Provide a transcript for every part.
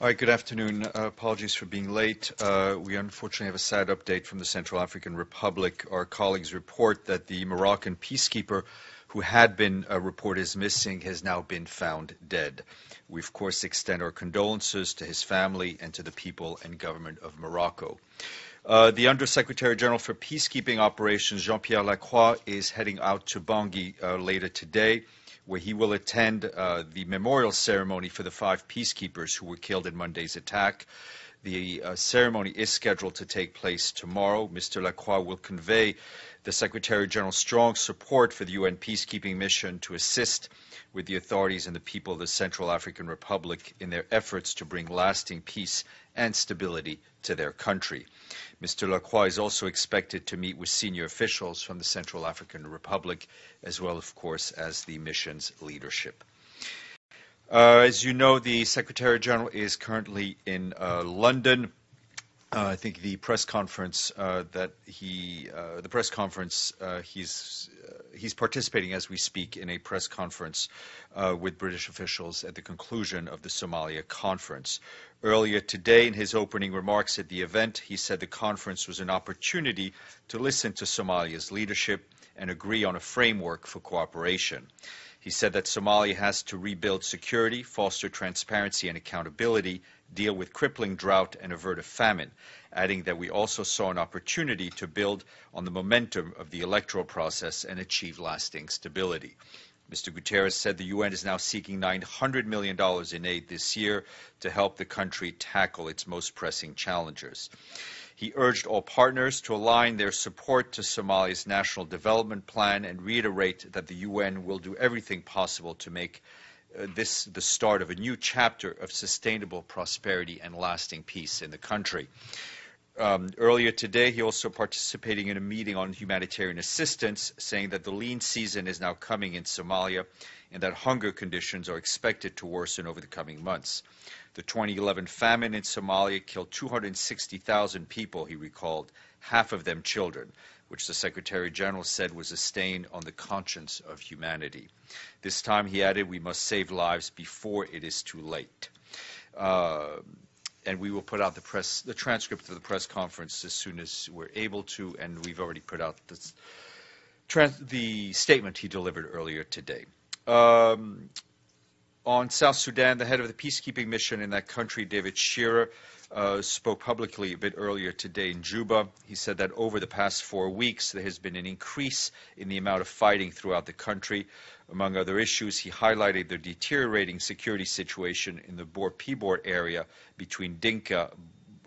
All right, good afternoon. Apologies for being late. We unfortunately have a sad update from the Central African Republic. Our colleagues report that the Moroccan peacekeeper who had been reported as missing has now been found dead. We, of course, extend our condolences to his family and to the people and government of Morocco. The Undersecretary General for Peacekeeping Operations, Jean-Pierre Lacroix, is heading out to Bangui later today, where he will attend the memorial ceremony for the 5 peacekeepers who were killed in Monday's attack. The ceremony is scheduled to take place tomorrow. Mr. Lacroix will convey the Secretary General's strong support for the UN peacekeeping mission to assist with the authorities and the people of the Central African Republic in their efforts to bring lasting peace and stability to their country. Mr. Lacroix is also expected to meet with senior officials from the Central African Republic, as well, of course, as the mission's leadership. As you know, the Secretary General is currently in London. I think the press conference he's participating as we speak in a press conference with British officials at the conclusion of the Somalia conference. Earlier today, in his opening remarks at the event, he said the conference was an opportunity to listen to Somalia's leadership and agree on a framework for cooperation. He said that Somalia has to rebuild security, foster transparency and accountability, deal with crippling drought and avert a famine, adding that we also saw an opportunity to build on the momentum of the electoral process and achieve lasting stability. Mr. Guterres said the UN is now seeking $900 million in aid this year to help the country tackle its most pressing challenges. He urged all partners to align their support to Somalia's national development plan and reiterate that the UN will do everything possible to make this the start of a new chapter of sustainable prosperity and lasting peace in the country. Earlier today, he also participating in a meeting on humanitarian assistance, saying that the lean season is now coming in Somalia and that hunger conditions are expected to worsen over the coming months. The 2011 famine in Somalia killed 260,000 people, he recalled, half of them children, which the Secretary General said was a stain on the conscience of humanity. This time, he added, we must save lives before it is too late. And we will put out the transcript of the press conference as soon as we're able to, and we've already put out the statement he delivered earlier today. On South Sudan, the head of the peacekeeping mission in that country, David Shearer, spoke publicly a bit earlier today in Juba. He said that over the past 4 weeks, there has been an increase in the amount of fighting throughout the country. Among other issues, he highlighted the deteriorating security situation in the Bor-Pibor area between Dinka,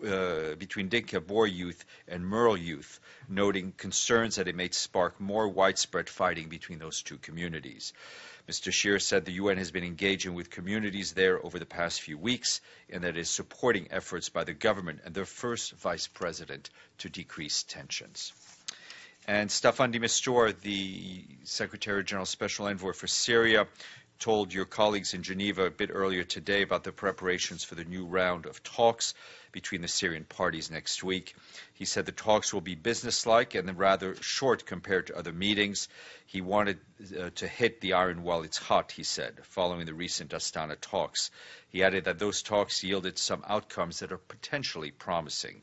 Boer youth and Merle youth, noting concerns that it may spark more widespread fighting between those two communities. Mr. Shearer said the UN has been engaging with communities there over the past few weeks and that it is supporting efforts by the government and their first vice president to decrease tensions. And Staffan de Mistura, the Secretary General Special Envoy for Syria, told your colleagues in Geneva a bit earlier today about the preparations for the new round of talks between the Syrian parties next week. He said the talks will be businesslike and rather short compared to other meetings. He wanted to hit the iron while it's hot, he said, following the recent Astana talks. He added that those talks yielded some outcomes that are potentially promising.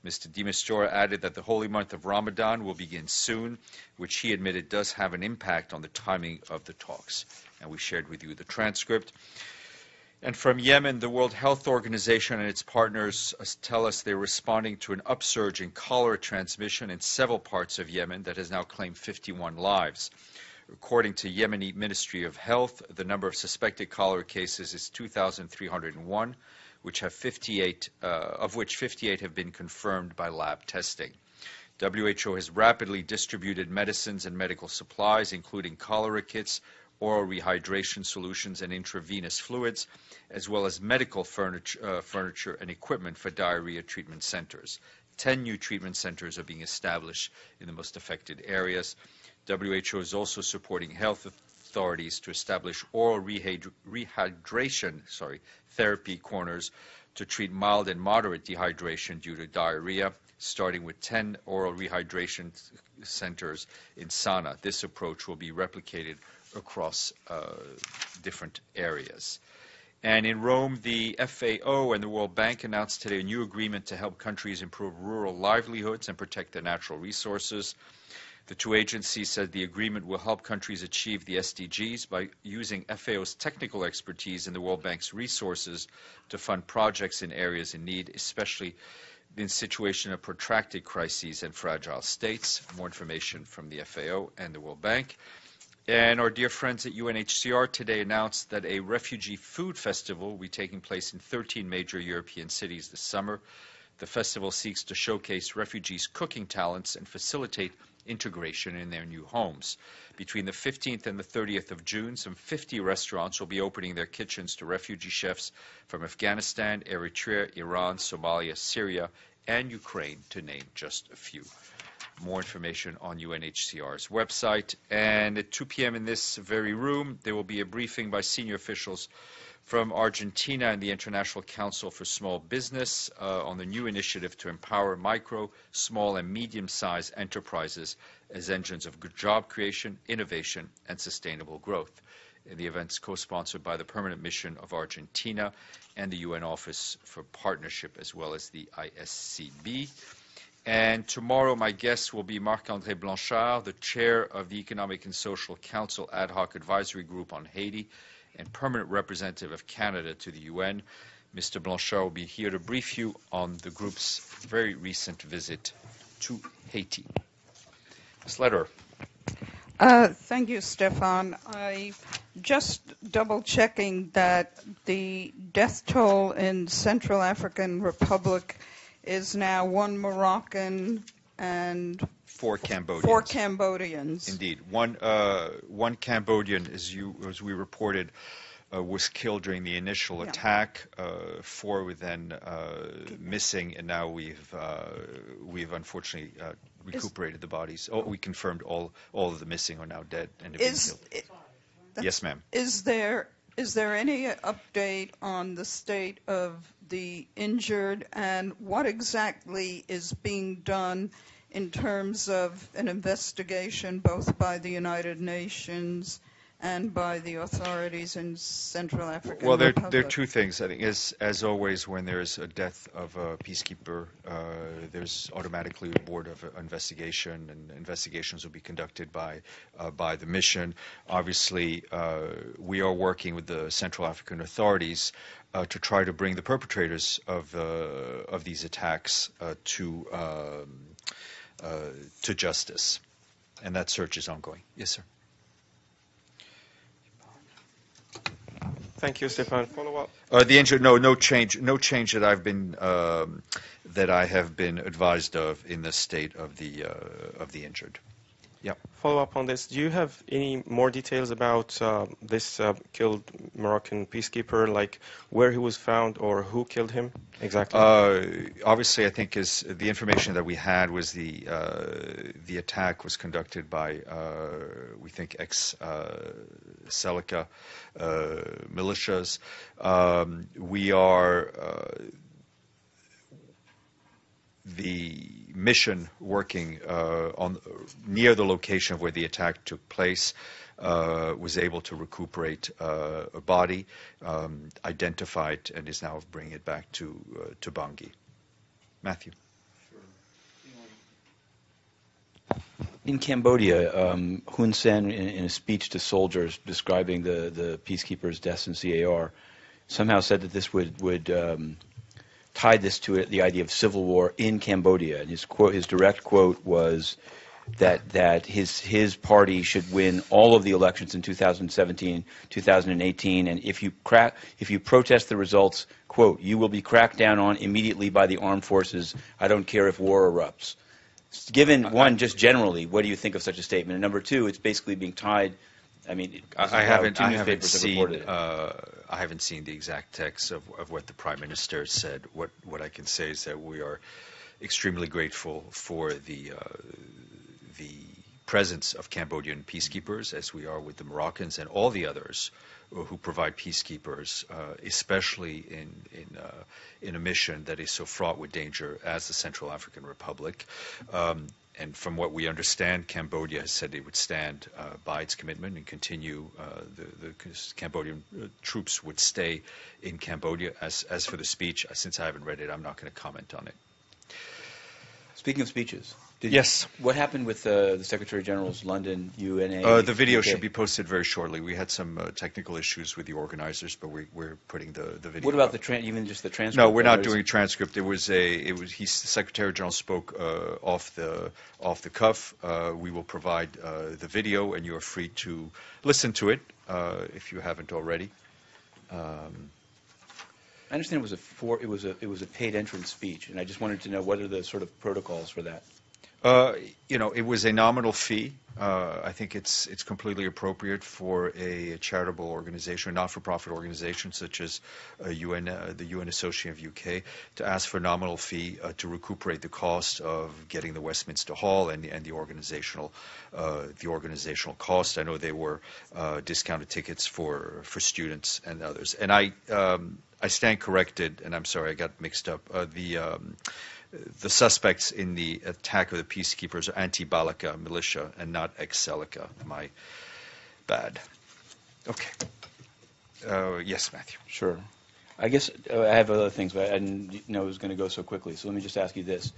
Mr. de Mistura added that the holy month of Ramadan will begin soon, which he admitted does have an impact on the timing of the talks. And we shared with you the transcript. And from Yemen, the World Health Organization and its partners tell us they're responding to an upsurge in cholera transmission in several parts of Yemen that has now claimed 51 lives. According to Yemeni Ministry of Health, the number of suspected cholera cases is 2,301, of which 58 have been confirmed by lab testing. WHO has rapidly distributed medicines and medical supplies, including cholera kits, oral rehydration solutions, and intravenous fluids, as well as medical furniture and equipment for diarrhea treatment centers. 10 new treatment centers are being established in the most affected areas. WHO is also supporting health authorities to establish oral rehydration therapy corners to treat mild and moderate dehydration due to diarrhea, starting with 10 oral rehydration centers in Sana'a. This approach will be replicated across different areas. And in Rome, the FAO and the World Bank announced today a new agreement to help countries improve rural livelihoods and protect their natural resources. The two agencies said the agreement will help countries achieve the SDGs by using FAO's technical expertise and the World Bank's resources to fund projects in areas in need, especially in situation of protracted crises and fragile states. More information from the FAO and the World Bank. And our dear friends at UNHCR today announced that a refugee food festival will be taking place in 13 major European cities this summer. The festival seeks to showcase refugees' cooking talents and facilitate integration in their new homes. Between the 15th and the 30th of June, some 50 restaurants will be opening their kitchens to refugee chefs from Afghanistan, Eritrea, Iran, Somalia, Syria, and Ukraine, to name just a few. More information on UNHCR's website. And at 2 p.m. in this very room, there will be a briefing by senior officials from Argentina and the International Council for Small Business on the new initiative to empower micro, small, and medium-sized enterprises as engines of good job creation, innovation, and sustainable growth. And the event's co-sponsored by the Permanent Mission of Argentina and the UN Office for Partnership, as well as the ISCB. And tomorrow, my guest will be Marc-André Blanchard, the chair of the Economic and Social Council Ad Hoc Advisory Group on Haiti and permanent representative of Canada to the UN. Mr. Blanchard will be here to brief you on the group's very recent visit to Haiti. Ms. Lederer. Thank you, Stefan. I just double-checking that the death toll in Central African Republic is now 1 Moroccan and 4 Cambodians. 4 Cambodians. Indeed. One Cambodian, as we reported, was killed during the initial attack. 4 were then missing, and now we've unfortunately recuperated the bodies. We confirmed all of the missing are now dead and have been killed. Yes, ma'am. Is there any update on the state of the injured, and what exactly is being done in terms of an investigation both by the United Nations and by the authorities in Central African Republic? Well, there are two things. I think, as always, when there's a death of a peacekeeper, there's automatically a board of investigation, and investigations will be conducted by the mission. Obviously, we are working with the Central African authorities to try to bring the perpetrators of these attacks to justice, and that search is ongoing. Yes, sir. Thank you, Stefan. Follow up. The injured, no change that I have been advised of in the state of the injured. Yeah. Follow up on this. Do you have any more details about this killed Moroccan peacekeeper, like where he was found or who killed him exactly? Obviously, I think the information that we had was the attack was conducted by we think ex-Seleka militias. We are the mission working near the location of where the attack took place was able to recuperate a body, identify it, and is now bringing it back to Bangui. Matthew. In Cambodia, Hun Sen, in a speech to soldiers describing the peacekeepers' deaths in CAR, somehow said that this would tied this to the idea of civil war in Cambodia, and his direct quote was that his party should win all of the elections in 2017, 2018, and if you protest the results, quote, you will be cracked down on immediately by the armed forces. I don't care if war erupts. Given one, just generally, what do you think of such a statement? And number two, it's basically being tied. I mean, I haven't seen the exact text of what the Prime Minister said. What I can say is that we are extremely grateful for the presence of Cambodian peacekeepers, as we are with the Moroccans and all the others who provide peacekeepers, especially in a mission that is so fraught with danger as the Central African Republic. And from what we understand, Cambodia has said it would stand by its commitment and continue. The Cambodian troops would stay in Cambodia. As for the speech, since I haven't read it, I'm not going to comment on it. Speaking of speeches, yes. What happened with the Secretary General's London UNA? The video should be posted very shortly. We had some technical issues with the organizers, but we're putting the video. What about even just the transcript? No, we're not doing a transcript. The Secretary General spoke off the cuff. We will provide the video, and you are free to listen to it if you haven't already. I understand it was a paid entrance speech, and I just wanted to know what are the sort of protocols for that. It was a nominal fee. I think it's completely appropriate for a charitable organization, a not-for-profit organization such as the UN Association of UK, to ask for a nominal fee to recuperate the cost of getting the Westminster Hall and the organizational cost. I know they were discounted tickets for students and others. And I stand corrected, and I'm sorry I got mixed up. The suspects in the attack of the peacekeepers are anti-Balaka militia and not ex-Seleka. My bad. Okay. Yes, Matthew. Sure. I guess I have other things, but I didn't know it was going to go so quickly. So let me just ask you this.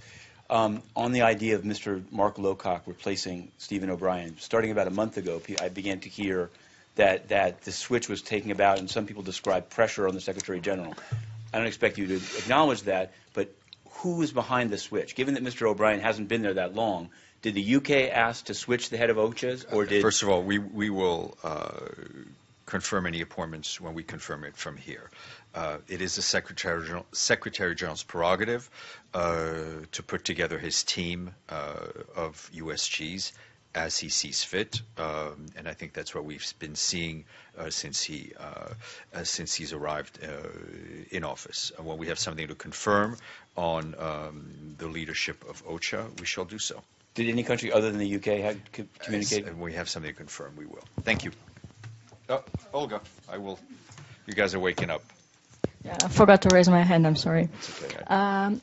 On the idea of Mr. Mark Lowcock replacing Stephen O'Brien, starting about a month ago, I began to hear that the switch was taking about, and some people describe pressure on the Secretary General. I don't expect you to acknowledge that, but who is behind the switch? Given that Mr. O'Brien hasn't been there that long, did the UK ask to switch the head of OCHA's, or did... First of all, we will confirm any appointments when we confirm it from here. It is the Secretary General's prerogative to put together his team of USGs as he sees fit, and I think that's what we've been seeing since he's arrived in office. When we have something to confirm on the leadership of OCHA, we shall do so. Did any country other than the UK communicate? When we have something to confirm, we will. Thank you. Olga, I will. You guys are waking up. Yeah, I forgot to raise my hand. I'm sorry. It's okay.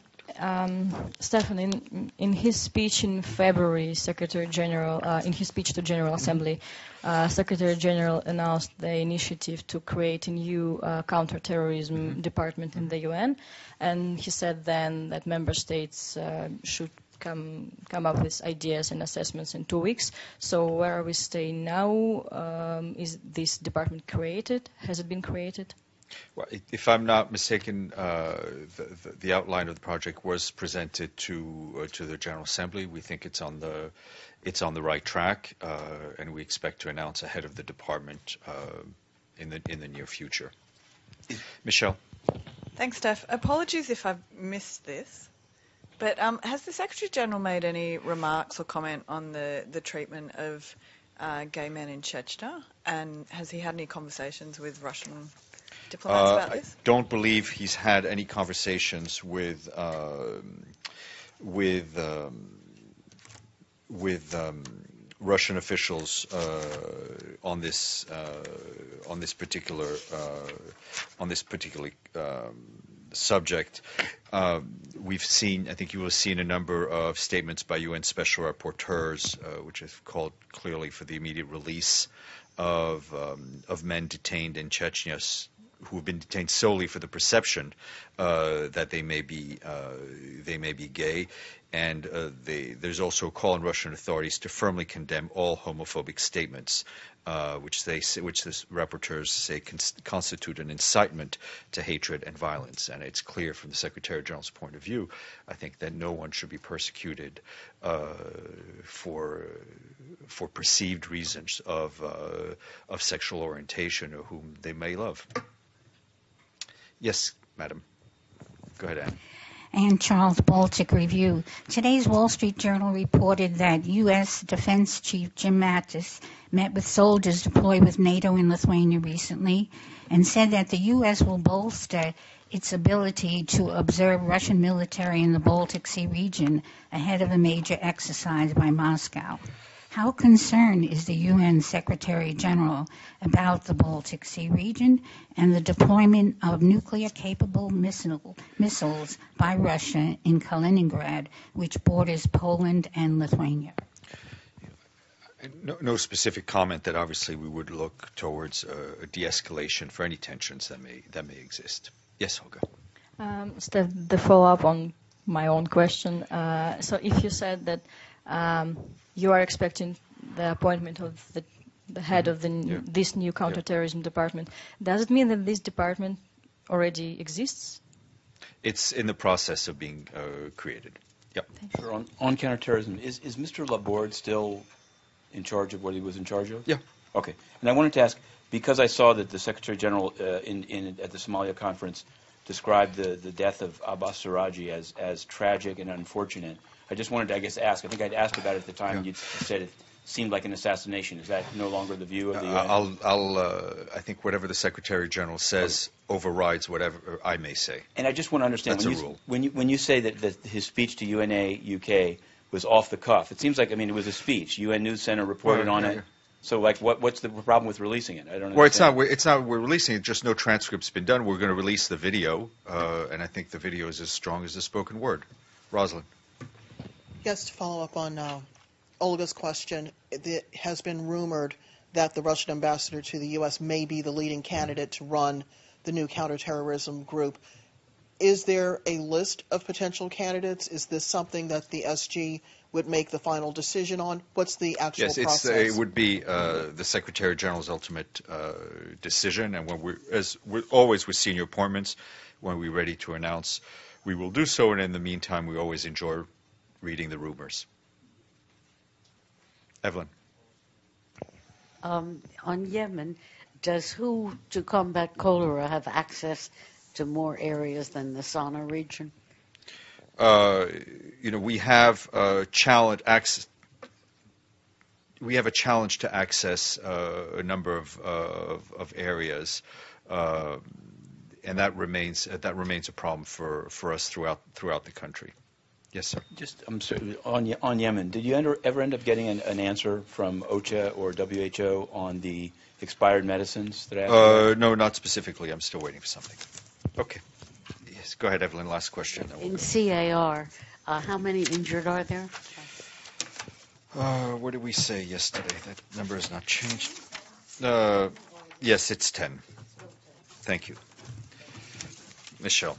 Stefan, in his speech in February, Secretary General, in his speech to General Assembly, Secretary General announced the initiative to create a new counterterrorism department in the UN, and he said then that member states should come up with ideas and assessments in 2 weeks. So where are we staying now? Is this department created? Has it been created? Well, if I'm not mistaken, the outline of the project was presented to the General Assembly. We think it's on the right track, and we expect to announce a head of the department in the near future. Michelle. Thanks, Steph. Apologies if I've missed this, but has the Secretary General made any remarks or comment on the treatment of gay men in Chechnya, and has he had any conversations with Russian diplomats about this? I don't believe he's had any conversations with Russian officials on this particular subject. We've seen, I think you will have seen a number of statements by UN special rapporteurs, which have called clearly for the immediate release of men detained in Chechnya who have been detained solely for the perception that they may be gay, and there's also a call on Russian authorities to firmly condemn all homophobic statements, which the rapporteurs say constitute an incitement to hatred and violence. And it's clear from the Secretary General's point of view, I think, that no one should be persecuted for perceived reasons of sexual orientation or whom they may love. Yes, madam. Go ahead, Anne. And Charles, Baltic Review. Today's Wall Street Journal reported that U.S. Defense Chief Jim Mattis met with soldiers deployed with NATO in Lithuania recently and said that the U.S. will bolster its ability to observe Russian military in the Baltic Sea region ahead of a major exercise by Moscow. How concerned is the UN Secretary General about the Baltic Sea region and the deployment of nuclear-capable missiles by Russia in Kaliningrad, which borders Poland and Lithuania? No specific comment. That obviously we would look towards a de-escalation for any tensions that may exist. Yes, Olga. Steph, the follow-up on my own question. So if you said that you are expecting the appointment of the head of this new counterterrorism department, does it mean that this department already exists? It's in the process of being created. Yep. Sure. On counterterrorism, is Mr. Laborde still in charge of what he was in charge of? Yeah. Okay. And I wanted to ask, because I saw that the Secretary General at the Somalia conference described the death of Abbas Siraji as tragic and unfortunate, I just wanted to, I guess, ask. I think I'd asked about it at the time. You said it seemed like an assassination. Is that no longer the view of the UN? I think whatever the Secretary General says overrides whatever I may say. And I just want to understand, That's a rule. When you say that his speech to UNA UK was off the cuff, it seems like, I mean, it was a speech. UN News Center reported on it. Yeah. So, like, what's the problem with releasing it? I don't understand. Well, it's not. We're releasing it. Just no transcript's been done. We're going to release the video, and I think the video is as strong as the spoken word. Rosalind. Yes, to follow up on Olga's question, it has been rumored that the Russian ambassador to the U.S. may be the leading candidate to run the new counterterrorism group. Is there a list of potential candidates? Is this something that the SG would make the final decision on? What's the actual process? Yes, it would be the Secretary General's ultimate decision, and as we're always with senior appointments, when we're ready to announce, we will do so, and in the meantime, we always enjoy reading the rumors. Evelyn. On Yemen, does WHO to combat cholera have access to more areas than the Sana region? We have a challenge to access a number of areas, and that remains a problem for us throughout the country. Yes, sir. Just I'm sorry, on Yemen, did you ever end up getting an answer from OCHA or WHO on the expired medicines that I asked about? No, not specifically. I'm still waiting for something. Okay. Yes, go ahead, Evelyn. Last question. In CAR, how many injured are there? What did we say yesterday? That number has not changed. Yes, it's 10. Thank you. Michelle.